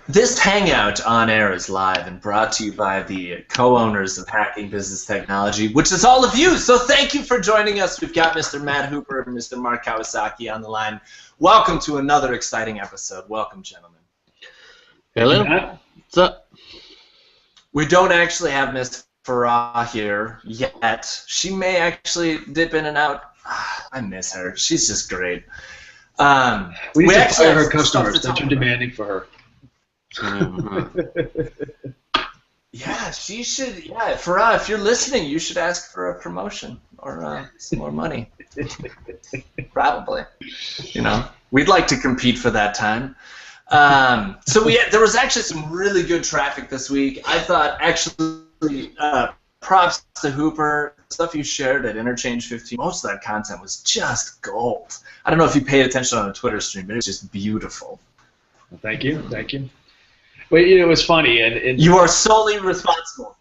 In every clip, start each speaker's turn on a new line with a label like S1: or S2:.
S1: This hangout on air is live and brought to you by the co-owners of Hacking Business Technology, which is all of you. So thank you for joining us. We've got Mr. Matt Hooper and Mr. Mark Kawasaki on the line. Welcome to another exciting episode. Welcome, gentlemen.
S2: Hello. What's up?
S1: We don't actually have Miss Farah here yet. She may actually dip in and out. I miss her. She's just great.
S3: We need to fire her customers. They're too demanding for her.
S1: Yeah, she should. Yeah, Farah, if you're listening, you should ask for a promotion or some more money. Probably. You know, we'd like to compete for that time. So there was actually some really good traffic this week. I thought actually props to Hooper. Stuff you shared at Interchange 15. Most of that content was just gold. I don't know if you paid attention on the Twitter stream, but it was just beautiful.
S3: Well, thank you. Thank you. Well, you know, it was funny. And
S1: you are solely responsible.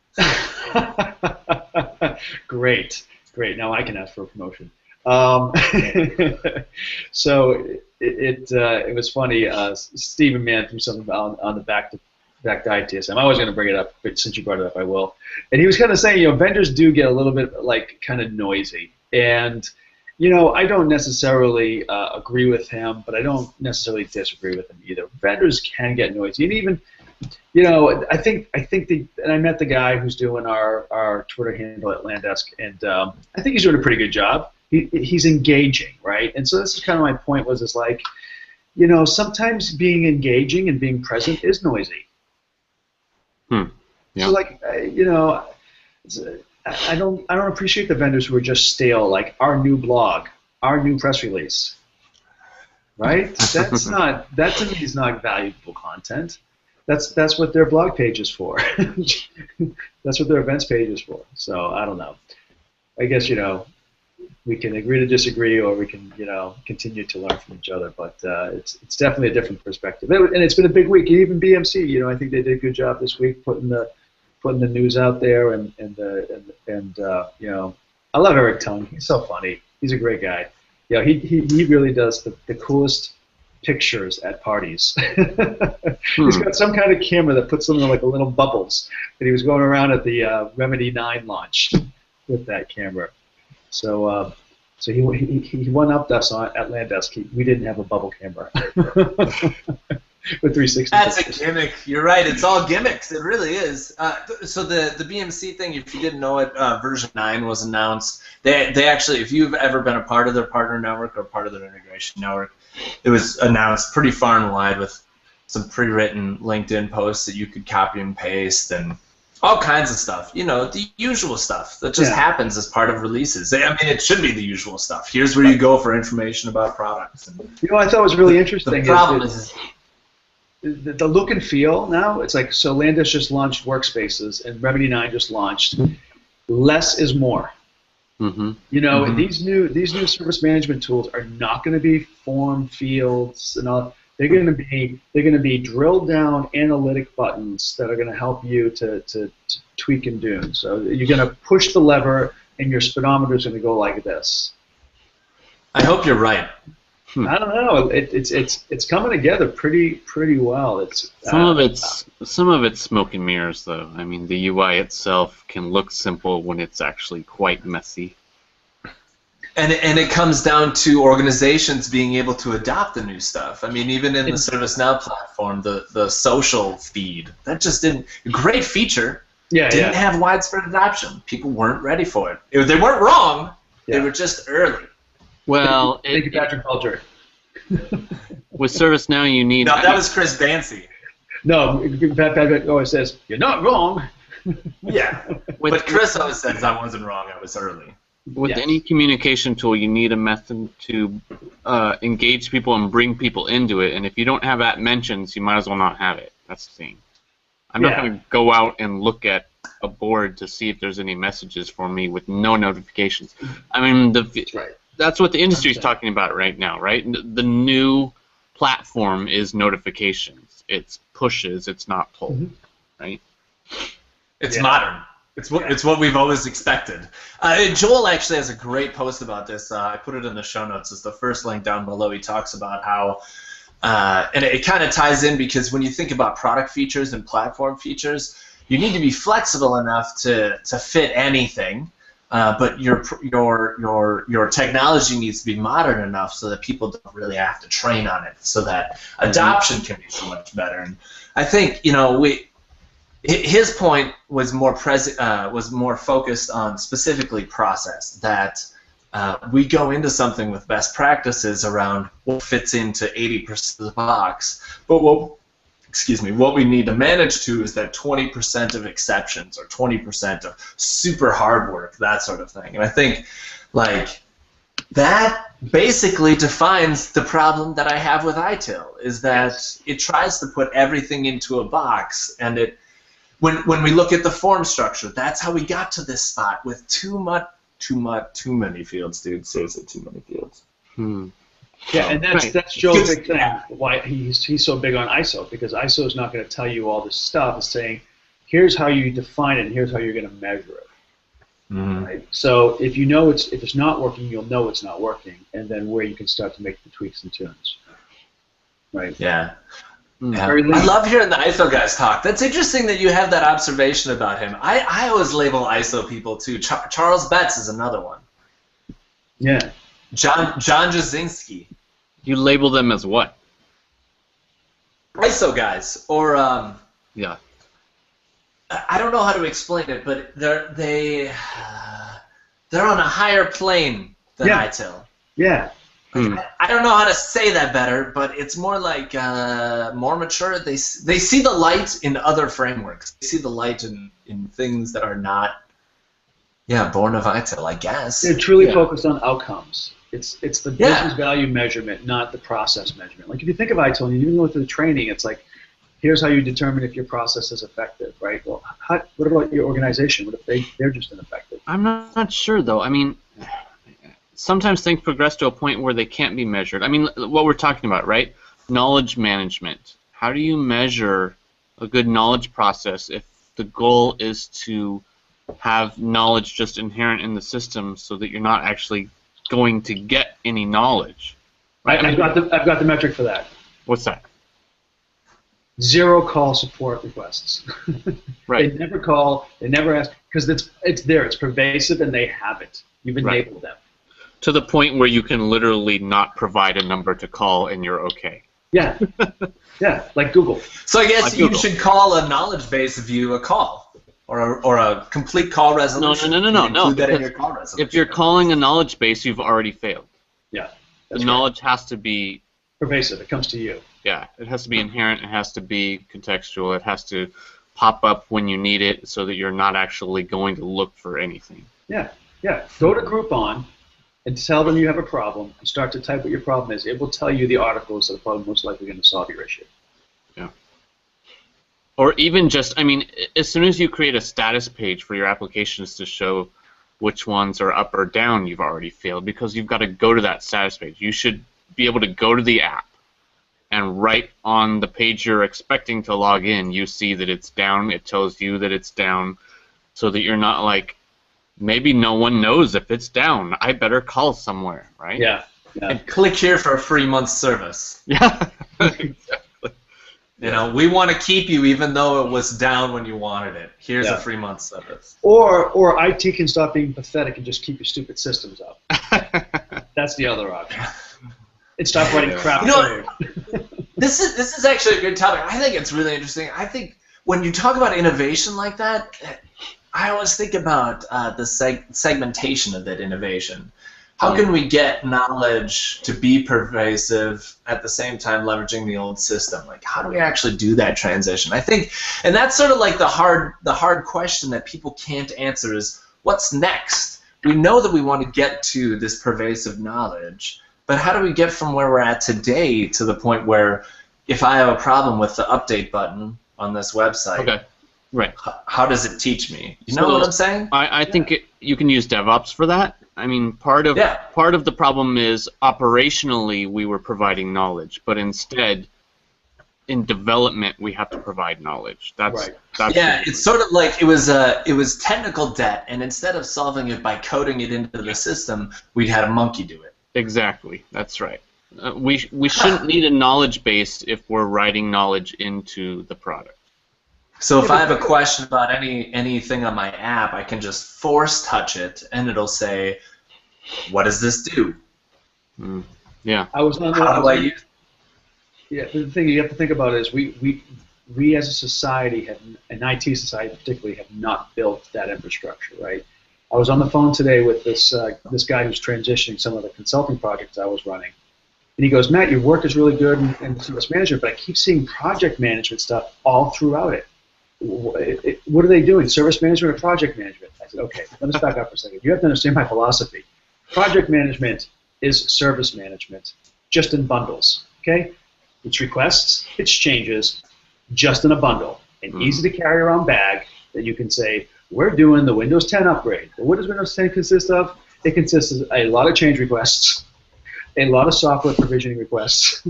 S3: Great. Now I can ask for a promotion. So it was funny. Stephen Mann from something on the back dive TSM. I was going to bring it up, but since you brought it up, I will. And he was kind of saying, you know, vendors do get a little bit like kind of noisy, and you know, I don't necessarily agree with him, but I don't necessarily disagree with him either. Vendors can get noisy, and even, you know, I think and I met the guy who's doing our Twitter handle at Landesk, and I think he's doing a pretty good job. He's engaging, right? And so this is kind of my point. Is like, you know, sometimes being engaging and being present is noisy.
S2: Yeah.
S3: So like, you know, I don't appreciate the vendors who are just stale, like our new blog, our new press release, right? That to me is not valuable content. That's what their blog page is for. That's what their events page is for. So I don't know. I guess, you know, we can agree to disagree, or we can, you know, continue to learn from each other. But it's definitely a different perspective, and it's been a big week. Even BMC, you know, I think they did a good job this week putting the news out there, and you know, I love Eric Tung. He's so funny. He's a great guy. Yeah, he really does the coolest pictures at parties. He's got some kind of camera that puts them in like a little bubbles, and he was going around at the Remedy 9 launch with that camera. So he one-upped us at Landesk. We didn't have a bubble camera. With 360.
S1: That's a gimmick. You're right. It's all gimmicks. It really is. So the BMC thing, if you didn't know it, version 9 was announced. They actually, if you've ever been a part of their partner network or part of their integration network, it was announced pretty far and wide with some pre-written LinkedIn posts that you could copy and paste and all kinds of stuff. You know, the usual stuff that just happens as part of releases. I mean, it should be the usual stuff. Here's where you go for information about products. And
S3: you know, I thought was really interesting.
S1: The problem is
S3: the look and feel now. It's like, so Landesk just launched Workspaces and Remedy 9 just launched. Less is more.
S2: Mm-hmm.
S3: You know, these new service management tools are not going to be form fields and all. They're going to be drilled down analytic buttons that are going to help you to tweak and do. So you're going to push the lever, and your speedometer is going to go like this.
S1: I hope you're right.
S3: I don't know. It's coming together pretty well. It's
S2: some of it's smoke and mirrors, though. I mean, the UI itself can look simple when it's actually quite messy.
S1: And it comes down to organizations being able to adopt the new stuff. I mean, even in the ServiceNow platform, the social feed, that just didn't. Great feature. Didn't have widespread adoption. People weren't ready for it. They weren't wrong. They were just early.
S2: Well,
S3: thank you, Patrick Culture.
S2: With ServiceNow, you need.
S1: No, that was Chris Bancy.
S3: No, Patrick always says, "You're not wrong."
S1: Yeah, but Chris always says, "I wasn't wrong. I was early."
S2: With any communication tool, you need a method to engage people and bring people into it. And if you don't have that mentions, you might as well not have it. That's the thing. I'm not going to go out and look at a board to see if there's any messages for me with no notifications. I mean, that's what the industry is talking about right now, right? The new platform is notifications. It's pushes. It's not pull, right?
S1: It's modern. It's what we've always expected. Joel actually has a great post about this. I put it in the show notes. It's the first link down below. He talks about how and it kind of ties in because when you think about product features and platform features, you need to be flexible enough to fit anything, but your technology needs to be modern enough so that people don't really have to train on it, so that adoption can be so much better. And I think his point was more focused on specifically process, that we go into something with best practices around what fits into 80% of the box, but what we need to manage to is that 20% of exceptions or 20% of super hard work, that sort of thing. And I think like that basically defines the problem that I have with ITIL, is that it tries to put everything into a box, and when we look at the form structure, that's how we got to this spot with too many fields, dude. Seriously, too many fields.
S3: Yeah, and that's Joe's big thing. Why he's so big on ISO, because ISO is not going to tell you all this stuff. It's saying, here's how you define it, and here's how you're going to measure it. Right? So if you know if it's not working, you'll know it's not working, and then where you can start to make the tweaks and tunes. Right?
S1: Yeah. I love hearing the ISO guys talk. That's interesting that you have that observation about him. I always label ISO people too. Charles Betts is another one.
S3: Yeah.
S1: John Jasinski.
S2: You label them as what?
S1: ISO guys, or
S2: yeah.
S1: I don't know how to explain it, but they're on a higher plane than ITIL.
S3: Yeah.
S1: I don't know how to say that better, but it's more like more mature. They see the light in other frameworks. They see the light in things that are not born of ITIL, I guess.
S3: They're truly focused on outcomes. It's the business value measurement, not the process measurement. Like if you think of ITIL and you go through the training, it's like, here's how you determine if your process is effective, right? Well, what about your organization? What if they're just ineffective?
S2: I'm not sure though. I mean, sometimes things progress to a point where they can't be measured. I mean, what we're talking about, right? Knowledge management. How do you measure a good knowledge process if the goal is to have knowledge just inherent in the system so that you're not actually going to get any knowledge? Right?
S3: I've got the metric for that.
S2: What's that?
S3: 0 call support requests.
S2: Right.
S3: They never call, they never ask, because it's there, it's pervasive, and they have it. You've enabled them.
S2: To the point where you can literally not provide a number to call and you're okay.
S3: Yeah. Yeah, like Google.
S1: So I guess you should call a knowledge base view a call, or a complete call resolution.
S2: No.
S1: Include that in your call resolution.
S2: If you're calling a knowledge base, you've already failed.
S3: Yeah.
S2: The knowledge has to be
S3: pervasive. It comes to you.
S2: Yeah, it has to be inherent. It has to be contextual. It has to pop up when you need it, so that you're not actually going to look for anything.
S3: Yeah. Go to Groupon and tell them you have a problem, and start to type what your problem is. It will tell you the articles that are probably most likely going to solve your issue.
S2: Yeah. Or even just, I mean, as soon as you create a status page for your applications to show which ones are up or down, you've already failed, because you've got to go to that status page. You should be able to go to the app, and right on the page you're expecting to log in, you see that it's down. It tells you that it's down, so that you're not like, maybe no one knows if it's down. I better call somewhere, right?
S3: Yeah.
S1: And click here for a free month's service.
S2: Yeah. Exactly.
S1: You know, we want to keep you even though it was down when you wanted it. Here's a free month's service.
S3: Or IT can stop being pathetic and just keep your stupid systems up. That's the other option. And stop writing crap code.
S1: This is actually a good topic. I think it's really interesting. I think when you talk about innovation like that, I always think about the segmentation of that innovation. How can we get knowledge to be pervasive at the same time leveraging the old system? Like, how do we actually do that transition? I think, and that's sort of like the hard question that people can't answer is, what's next? We know that we want to get to this pervasive knowledge, but how do we get from where we're at today to the point where if I have a problem with the update button on this website,
S2: right,
S1: how does it teach me? You know what I'm saying?
S2: I think you can use DevOps for that. I mean, part of the problem is operationally we were providing knowledge, but instead, in development, we have to provide knowledge. That's
S1: it's sort of like it was technical debt, and instead of solving it by coding it into the system, we had a monkey do it.
S2: Exactly, that's right. We shouldn't need a knowledge base if we're writing knowledge into the product.
S1: So if I have a question about anything on my app, I can just force touch it, and it'll say, "What does this do?"
S2: Yeah.
S1: How do I use?
S3: Yeah, the thing you have to think about is we as a society, and IT society particularly, have not built that infrastructure, right? I was on the phone today with this guy who's transitioning some of the consulting projects I was running, and he goes, "Matt, your work is really good in service management, but I keep seeing project management stuff all throughout it. What are they doing, service management or project management?" I said, "Okay, let us back up for a second. You have to understand my philosophy. Project management is service management, just in bundles, okay? It's requests, it's changes, just in a bundle. An easy to carry around bag that you can say, we're doing the Windows 10 upgrade. Well, what does Windows 10 consist of? It consists of a lot of change requests, a lot of software provisioning requests.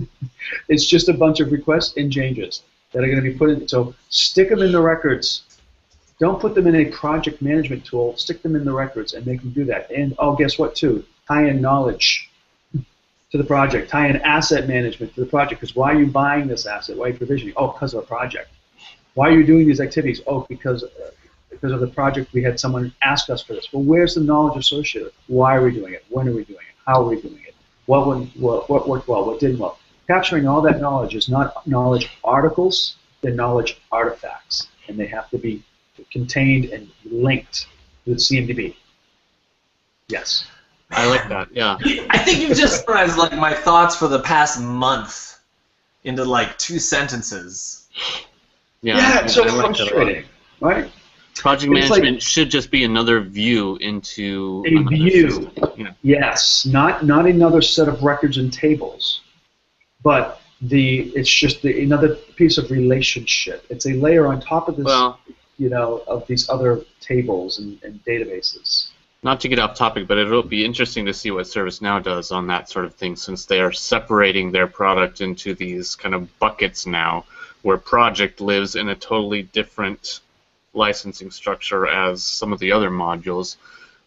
S3: It's just a bunch of requests and changes that are going to be put in. So stick them in the records. Don't put them in a project management tool. Stick them in the records and make them do that. And, oh, guess what, too? Tie in knowledge to the project. Tie in asset management to the project. Because why are you buying this asset? Why are you provisioning? Oh, because of a project. Why are you doing these activities? Oh, because of the project we had someone ask us for this. Well, where's the knowledge associated? Why are we doing it? When are we doing it? How are we doing it? What worked well? What didn't well? Capturing all that knowledge is not knowledge articles, they're knowledge artifacts. And they have to be contained and linked to the CMDB. Yes.
S2: I like that, yeah.
S1: I think you've just summarized like my thoughts for the past month into like 2 sentences.
S3: Yeah, it's so frustrating, right?
S2: Project management should just be another view into
S3: a view.
S2: Yeah.
S3: Yes, not another set of records and tables, but it's just another piece of relationship. It's a layer on top of this, of these other tables and databases.
S2: Not to get off topic, but it'll be interesting to see what ServiceNow does on that sort of thing, since they are separating their product into these kind of buckets now, where project lives in a totally different licensing structure as some of the other modules.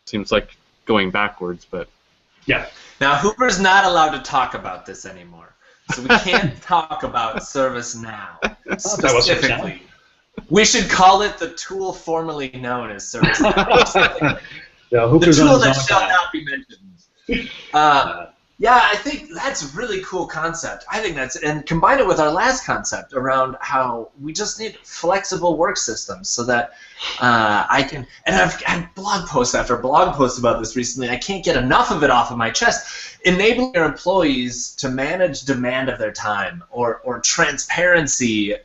S2: Seems like going backwards, but...
S3: Yeah.
S1: Now, Hooper's not allowed to talk about this anymore, so we can't talk about ServiceNow specifically. We should call it the tool formerly known as ServiceNow.
S3: Yeah,
S1: the tool that shall not be mentioned. Yeah, I think that's a really cool concept. I think and combine it with our last concept around how we just need flexible work systems so that I can, and I've had blog post after blog post about this recently, I can't get enough of it off of my chest. Enabling your employees to manage demand of their time or transparency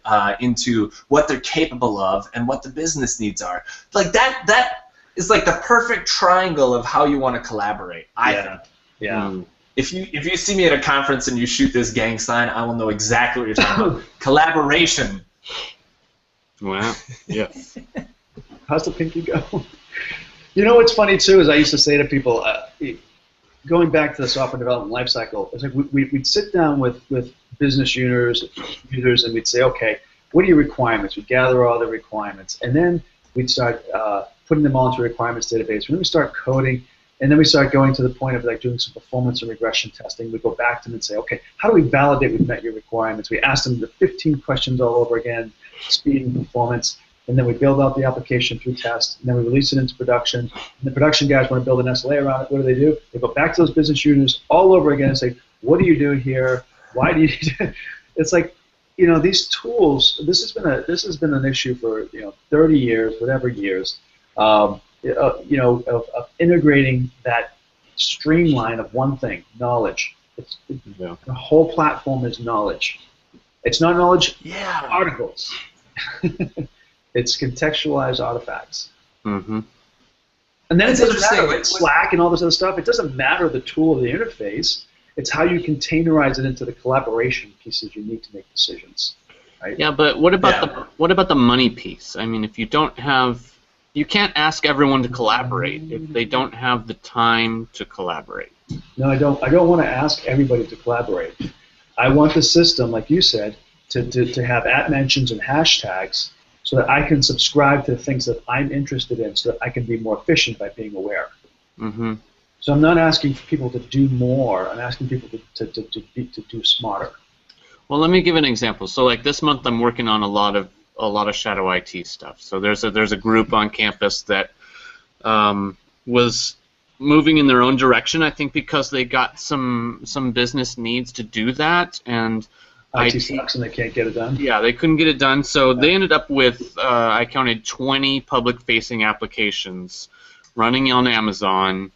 S1: into what they're capable of and what the business needs are. Like that is like the perfect triangle of how you want to collaborate, I think.
S3: Yeah.
S1: If you see me at a conference and you shoot this gang sign, I will know exactly what you're talking about. Collaboration.
S2: Wow. Yeah.
S3: How's the pinky go? You know what's funny too is I used to say to people, going back to the software development lifecycle, it's like we'd sit down with business users and we'd say, okay, what are your requirements? We'd gather all the requirements, and then we'd start putting them all into a requirements database. And then we start coding. And then we start going to the point of like doing some performance and regression testing. We go back to them and say, okay, how do we validate we've met your requirements? We ask them the 15 questions all over again, speed and performance, and then we build out the application through test, and then we release it into production. And the production guys want to build an SLA around it. What do? They go back to those business users all over again and say, what do you do here? Why do you do? It's like, these tools. This has been an issue for 30 years, whatever years. Of integrating that streamline of one thing, knowledge. The whole platform is knowledge. It's not knowledge articles. It's contextualized artifacts.
S2: Mm-hmm.
S3: And then it doesn't matter, like Slack and all this other stuff, it doesn't matter the tool or the interface. It's how you containerize it into the collaboration pieces you need to make decisions. Right?
S2: Yeah, but what about the money piece? I mean, if you don't have... You can't ask everyone to collaborate if they don't have the time to collaborate.
S3: No, I don't. I don't want to ask everybody to collaborate. I want the system, like you said, to have @mentions and hashtags so that I can subscribe to things that I'm interested in so that I can be more efficient by being aware.
S2: Mm-hmm.
S3: So I'm not asking people to do more. I'm asking people to do smarter.
S2: Well, let me give an example. So, like this month, I'm working on a lot of shadow IT stuff. So there's a group on campus that was moving in their own direction. I think because they got some business needs to do that, and
S3: IT sucks and they can't get it done.
S2: Yeah, they couldn't get it done. So they ended up with I counted 20 public-facing applications running on Amazon.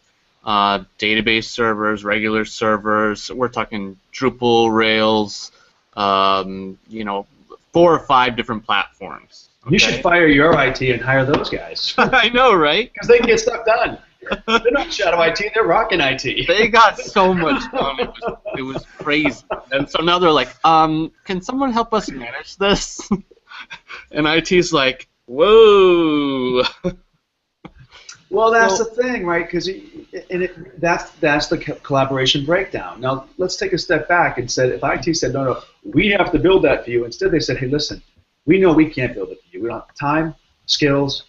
S2: Database servers, regular servers. We're talking Drupal, Rails. 4 or 5 different platforms. Okay?
S3: You should fire your IT and hire those guys.
S2: I know, right?
S3: Because they can get stuff done. They're not shadow IT, they're rocking IT.
S2: They got so much done. It was crazy. And so now they're like, can someone help us manage this? And IT's like, whoa.
S3: Well, that's the thing, right? Because that's the collaboration breakdown. Now, let's take a step back and say, if IT said, no, we have to build that for you. Instead, they said, hey, listen, we know we can't build it for you. We don't have time, skills,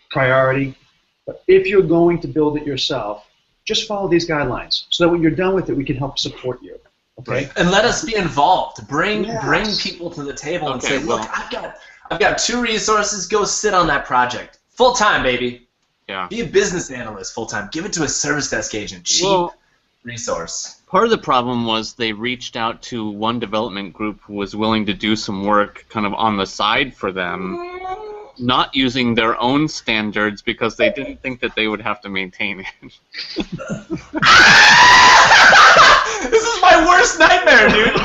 S3: priority. But if you're going to build it yourself, just follow these guidelines so that when you're done with it, we can help support you. Okay?
S1: Right. And let us be involved. Bring people to the table and say, look, I've got 2 resources. Go sit on that project. Full time, baby.
S2: Yeah.
S1: Be a business analyst full time. Give it to a service desk agent. Cheap resource.
S2: Part of the problem was they reached out to one development group who was willing to do some work kind of on the side for them, not using their own standards because they didn't think that they would have to maintain it.
S1: This is my worst nightmare, dude. You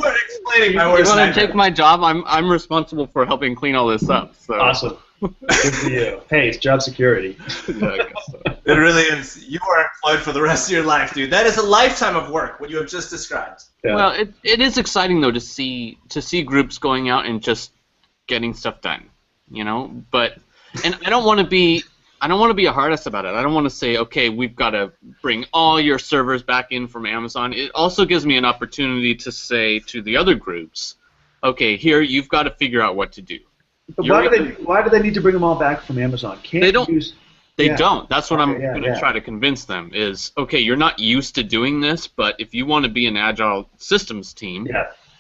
S1: are explaining my worst nightmare.
S2: You want to take my job? I'm responsible for helping clean all this up. So.
S3: Awesome. Good for you. Hey, it's job security.
S2: Yeah, I guess so.
S1: It really is. You are employed for the rest of your life, dude. That is a lifetime of work, what you have just described.
S3: Yeah.
S2: Well, it is exciting though to see groups going out and just getting stuff done, But and I don't want to be a hard ass about it. I don't want to say, okay, we've got to bring all your servers back in from Amazon. It also gives me an opportunity to say to the other groups, okay, here you've got to figure out what to do.
S3: But why do they need to bring them all back from Amazon?
S2: They don't. That's what I'm going to try to convince them is, okay, you're not used to doing this, but if you want to be an agile systems team,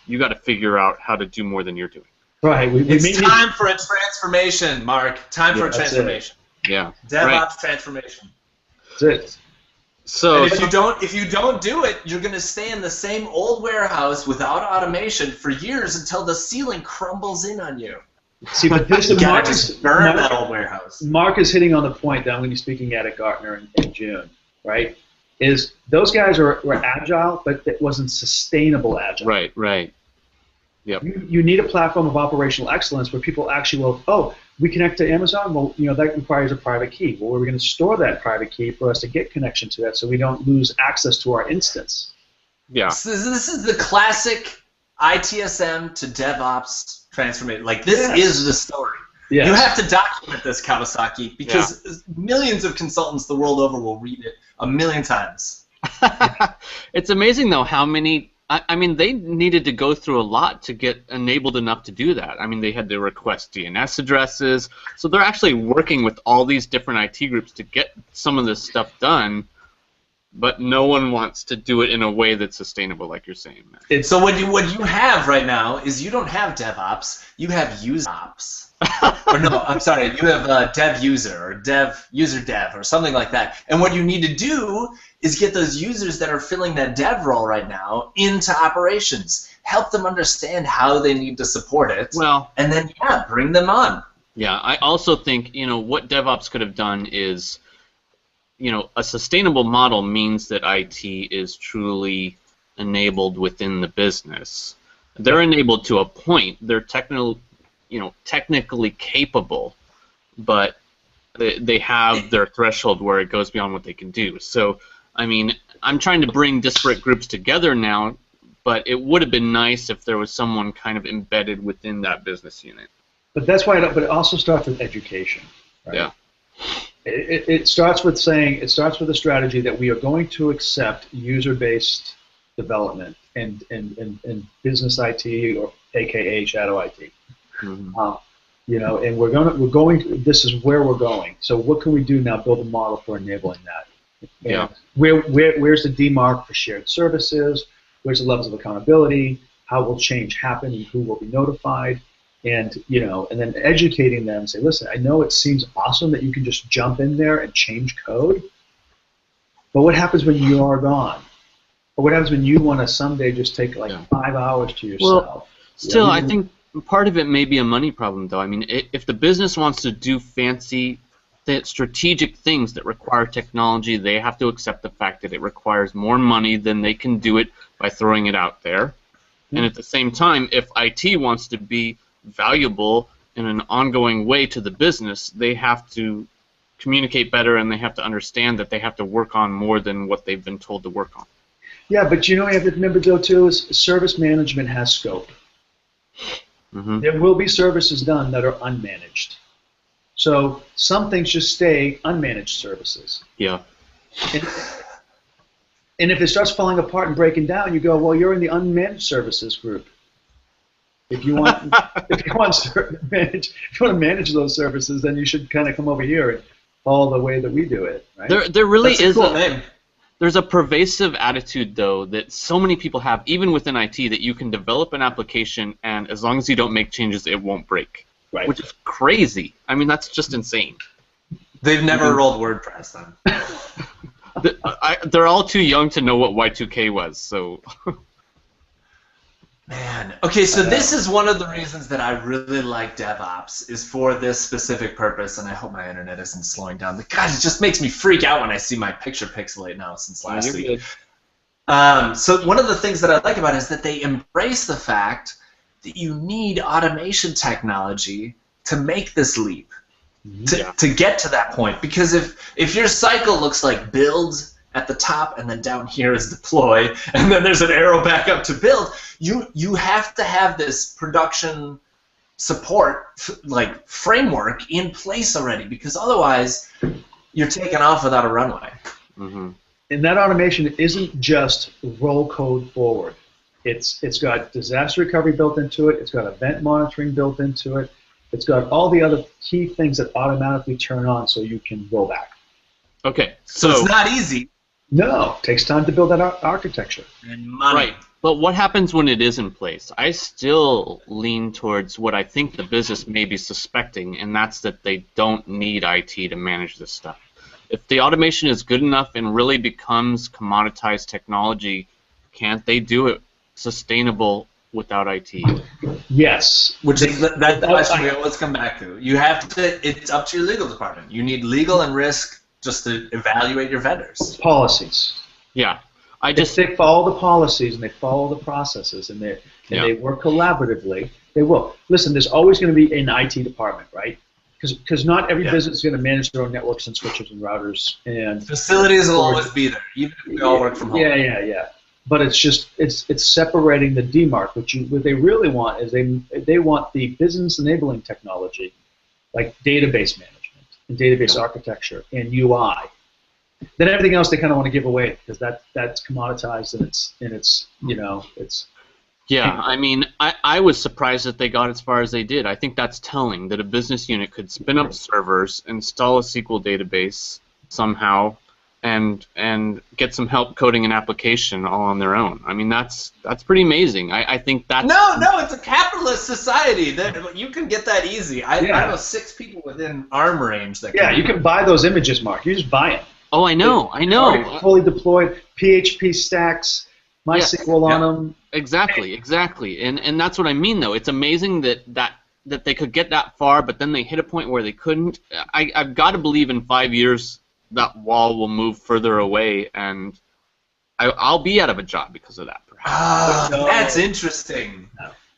S2: you got to figure out how to do more than you're doing.
S3: Right.
S1: It's time for a transformation, Mark. Time for a transformation.
S2: Yeah.
S1: DevOps transformation.
S3: That's it.
S2: So
S1: and if you don't do it, you're going to stay in the same old warehouse without automation for years until the ceiling crumbles in on you.
S3: See, but this is
S1: that old warehouse.
S3: Mark is hitting on the point that I'm going to be speaking at Gartner in June, right? Is those guys were agile, but it wasn't sustainable agile.
S2: Right. Yep.
S3: You need a platform of operational excellence where people actually will, we connect to Amazon, well, that requires a private key. Well, we're going to store that private key for us to get connection to that so we don't lose access to our instance.
S2: Yeah.
S1: So this is the classic ITSM to DevOps transformation. Like, this is the story. Yes. You have to document this, Kawasaki, because millions of consultants the world over will read it a million times.
S2: It's amazing, though, how many... I mean, they needed to go through a lot to get enabled enough to do that. I mean, they had to request DNS addresses. So they're actually working with all these different IT groups to get some of this stuff done, but no one wants to do it in a way that's sustainable, like you're saying, Matt.
S1: So what you have right now is you don't have DevOps, you have UseOps. Or no, I'm sorry, you have dev user or user dev or something like that. And what you need to do is get those users that are filling that dev role right now into operations. Help them understand how they need to support it.
S2: Well,
S1: and then bring them on.
S2: Yeah, I also think what DevOps could have done is, a sustainable model means that IT is truly enabled within the business. They're enabled to a point. They're technically capable, but they have their threshold where it goes beyond what they can do. So, I mean, I'm trying to bring disparate groups together now, but it would have been nice if there was someone kind of embedded within that business unit.
S3: But that's why. But it also starts with education. Right?
S2: Yeah.
S3: It starts with saying a strategy that we are going to accept user-based development and business IT, or AKA shadow IT.
S2: Mm-hmm.
S3: And we're going. This is where we're going. So what can we do now? Build a model for enabling that.
S2: Yeah.
S3: Where's the demarc for shared services? Where's the levels of accountability? How will change happen and who will be notified? And and then educating them, say, listen, I know it seems awesome that you can just jump in there and change code, but what happens when you are gone? Or what happens when you want to someday just take 5 hours to yourself?
S2: Well, still, I think part of it may be a money problem, though. I mean, if the business wants to do fancy, strategic things that require technology, they have to accept the fact that it requires more money than they can do it by throwing it out there. Mm-hmm. And at the same time, if IT wants to be valuable in an ongoing way to the business, they have to communicate better, and they have to understand that they have to work on more than what they've been told to work on.
S3: Yeah, but you have to remember, though, too, is service management has scope. Mm-hmm. There will be services done that are unmanaged. So some things just stay unmanaged services.
S2: Yeah.
S3: And if it starts falling apart and breaking down, you go, well, you're in the unmanaged services group. If you want, to manage those services, then you should kind of come over here and follow the way that we do it, right?
S2: There really is
S1: a cool name.
S2: There's a pervasive attitude, though, that so many people have, even within IT, that you can develop an application, and as long as you don't make changes, it won't break.
S3: Right.
S2: Which is crazy. I mean, that's just insane.
S1: They've never rolled WordPress, then.
S2: They're all too young to know what Y2K was, so...
S1: Man, okay, so this is one of the reasons that I really like DevOps, is for this specific purpose, and I hope my internet isn't slowing down. God, it just makes me freak out when I see my picture pixelate now since last week. So one of the things that I like about it is that they embrace the fact that you need automation technology to make this leap, to get to that point. Because if your cycle looks like build at the top and then down here is deploy, and then there's an arrow back up to build, you have to have this production support framework in place already, because otherwise you're taking off without a runway.
S2: Mm-hmm.
S3: And that automation isn't just roll code forward. It's got disaster recovery built into it. It's got event monitoring built into it. It's got all the other key things that automatically turn on so you can roll back.
S2: Okay,
S1: so it's not easy.
S3: No, it takes time to build that architecture.
S1: And money.
S2: Right, but what happens when it is in place? I still lean towards what I think the business may be suspecting, and that's that they don't need IT to manage this stuff. If the automation is good enough and really becomes commoditized technology, can't they do it sustainable without IT?
S1: Yes. Which is that question we always come back to. You have to. It's up to your legal department. You need legal and risk just to evaluate your vendors.
S3: Policies.
S2: Yeah.
S3: If they follow the policies and they follow the processes and they work collaboratively, they will. Listen, there's always going to be an IT department, right? Because not every business is going to manage their own networks and switches and routers and
S1: facilities will always be there, even if we all work from home.
S3: Yeah. But it's just it's separating the demarc. What they really want is they want the business enabling technology, like database management and database architecture and UI. Then everything else they kind of want to give away because that's commoditized and it's.
S2: Yeah, I mean, I was surprised that they got as far as they did. I think that's telling that a business unit could spin up servers, install a SQL database somehow, and get some help coding an application all on their own. I mean, that's pretty amazing. I think that's...
S1: No, it's a capitalist society. You can get that easy. I know 6 people within arm range that
S3: you can buy those images, Mark. You just buy them.
S2: Oh, I know.
S3: Fully deployed, PHP stacks, MySQL on them.
S2: Exactly. And that's what I mean, though. It's amazing that they could get that far, but then they hit a point where they couldn't. I've got to believe in 5 years that wall will move further away, and I'll be out of a job because of that, perhaps.
S1: That's interesting.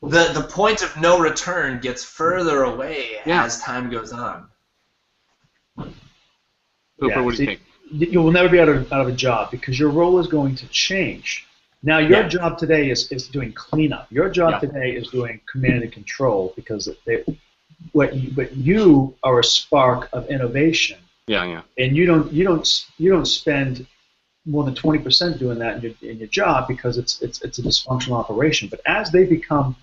S1: The point of no return gets further away as time goes on.
S2: Hooper, what do you think?
S3: You will never be out of a job because your role is going to change. Now, your job today is doing cleanup. Your job today is doing command and control because but you are a spark of innovation.
S2: Yeah.
S3: And you don't spend more than 20% doing that in your job because it's a dysfunctional operation. But as they become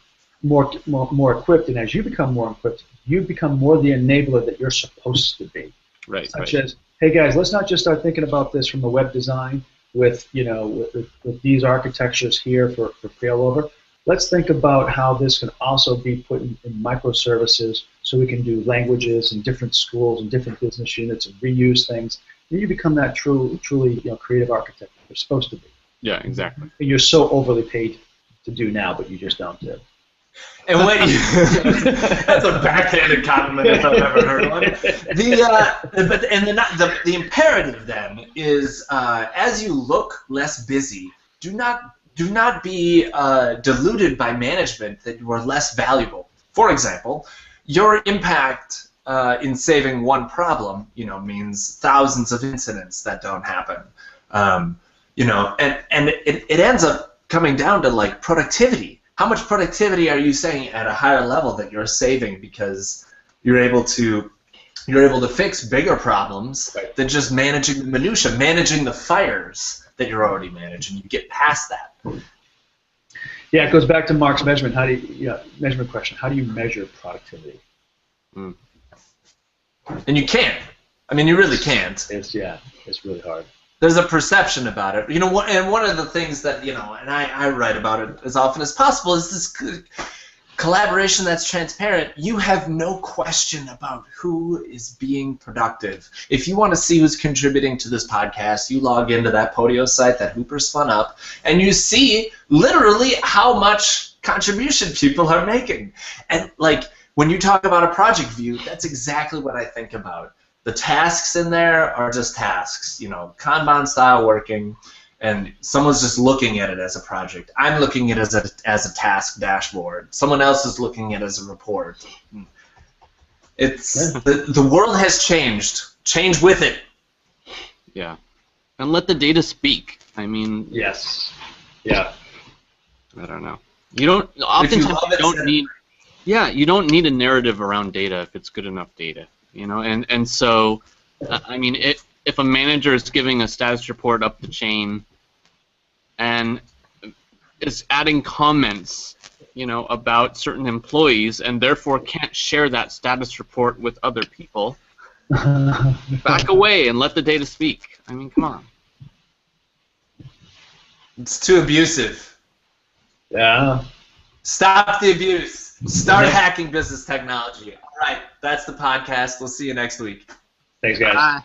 S3: more equipped, and as you become more equipped, you become more the enabler that you're supposed to be.
S2: Right.
S3: Such as hey guys, let's not just start thinking about this from a web design with with these architectures here for failover. Let's think about how this can also be put in microservices, so we can do languages in different schools and different business units and reuse things. And you become that truly creative architect you're supposed to be.
S2: Yeah, exactly.
S3: And you're so overly paid to do now, but you just don't do.
S1: And when that's a backhanded compliment if I've ever heard one. The imperative then is as you look less busy, do not be deluded by management that you are less valuable. For example, your impact in saving one problem, means thousands of incidents that don't happen. And it ends up coming down to like productivity. How much productivity are you saying at a higher level that you're saving because you're able to fix bigger problems than just managing the minutia, managing the fires that you're already managing. You get past that.
S3: Yeah, it goes back to Mark's measurement. Measurement question. How do you measure productivity?
S2: Mm.
S1: And you can't. I mean, you really can't.
S3: It's really hard.
S1: There's a perception about it. And one of the things that, and I write about it as often as possible, is this collaboration that's transparent. You have no question about who is being productive. If you want to see who's contributing to this podcast, you log into that Podio site that Hooper spun up, and you see literally how much contribution people are making. And like when you talk about a project view, that's exactly what I think about. The tasks in there are just tasks, Kanban style working, and someone's just looking at it as a project. I'm looking at it as a task dashboard. Someone else is looking at it as a report. It's the world has changed. Change with it.
S2: Yeah, and let the data speak. I mean.
S3: Yes. Yeah.
S2: I don't know. You don't. Oftentimes you don't need. Yeah, you don't need a narrative around data if it's good enough data. And so, I mean, if a manager is giving a status report up the chain and is adding comments, about certain employees and therefore can't share that status report with other people, back away and let the data speak. I mean, come on.
S1: It's too abusive.
S3: Yeah.
S1: Stop the abuse. Start hacking business technology. All right, that's the podcast. We'll see you next week.
S3: Thanks, guys.
S2: Bye.